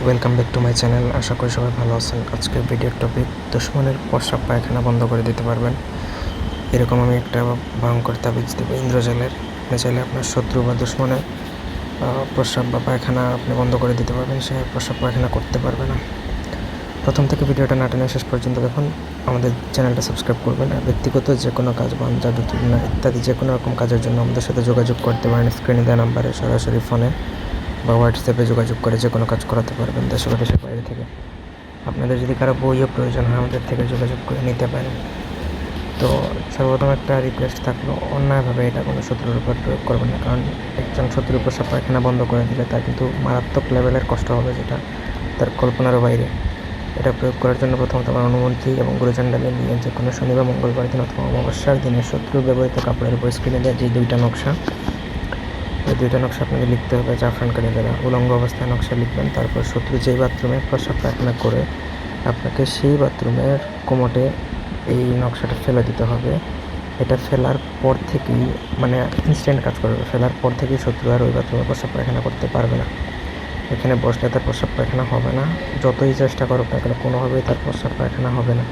Welcome back to my channel. আশা করি সবাই ভালো আছেন। আজকের ভিডিওর টপিক দুশ্মনের প্রস্রাব পায়খানা বন্ধ করে দিতে পারবেন। এরকম আমি একটা ভয়ঙ্কর তাবিজ দেবো ইন্দ্রজালের। আপনি চাইলে আপনার শত্রু বা দুশ্মনের প্রস্রাব বা পায়খানা আপনি বন্ধ করে দিতে পারবেন। সে প্রস্রাব পায়খানা করতে পারবে না। প্রথম থেকে ভিডিওটা না টেনে শেষ পর্যন্ত দেখুন। আমাদের চ্যানেলটা সাবস্ক্রাইব করবেন। আর ব্যক্তিগত যে কোনো কাজ বা জাদু টুনা ইত্যাদি যে কোনো রকম কাজের জন্য আমাদের সাথে যোগাযোগ করতে পারেন। স্ক্রিনে দেওয়া নাম্বারে সরাসরি ফোনে বা হোয়াটসঅ্যাপে যোগাযোগ করে যে কোনো কাজ করাতে পারবেন দেশে বা দেশের বাইরে থেকে। আপনাদের যদি কারো বইও প্রয়োজন হয় আমাদের থেকে যোগাযোগ করে নিতে পারেন। তো সর্বপ্রথম একটা রিকোয়েস্ট থাকলো, অন্যায়ভাবে এটা কোনো শত্রুর উপর প্রয়োগ করবেন না। কারণ একজন শত্রুর উপর সব পায়খানা বন্ধ করে দিলে তার কিন্তু মারাত্মক লেভেলের কষ্ট হবে, যেটা তার কল্পনারও বাইরে। এটা প্রয়োগ করার জন্য প্রথমত আমার অনুমতি এবং গুরুচণ্ডালে নিয়ে যে কোনো শনি বা মঙ্গলবার দিন অথবা অমাবস্যার দিনে শত্রু ব্যবহৃত কাপড়ের উপর স্ক্রিনে দেওয়া যে দুইটা নকশা, এই দুইটা নকশা আপনাকে লিখতে হবে জাফরান কালি দ্বারা। উলঙ্গ অবস্থায় নকশা লিখবেন। তারপর শত্রু যেই বাথরুমে প্রস্রাব পায়খানা করে আপনাকে সেই বাথরুমের কোমোটে এই নকশাটা ফেলে দিতে হবে। এটা ফেলার পর থেকেই মানে ইনস্ট্যান্ট কাজ করবে। ফেলার পর থেকেই শত্রু আর ওই বাথরুমে প্রস্রাব পায়খানা করতে পারবে না। এখানে বসলে তার প্রস্রাব পায়খানা হবে না। যতই চেষ্টা করুক না কেন কোনোভাবেই তার প্রস্রাব পায়খানা হবে না।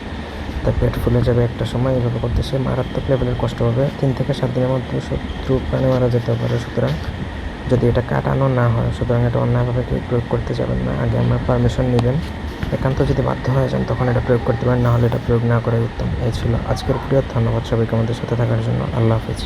তার পেট ফুলে যাবে একটা সময়। এইভাবে করতে সে মারাত্মক লেভেলের কষ্ট হবে। 3 থেকে 7 দিনের মধ্যে শত্রু প্রাণে মারা যেতে পারে। সুতরাং যদি এটা কাটানো না হয়, সুতরাং এটা অন্যায়ভাবে কেউ প্রয়োগ করতে যাবেন না। আগে আমার পারমিশন নেবেন। একান্ত যদি বাধ্য হয়ে যান তখন এটা প্রয়োগ করতে পারেন, না হলে এটা প্রয়োগ না করাই উত্তম। এই ছিল আজকের ভিডিও। ধন্যবাদ সবাইকে আমাদের সাথে থাকার জন্য। আল্লাহ হাফিজ।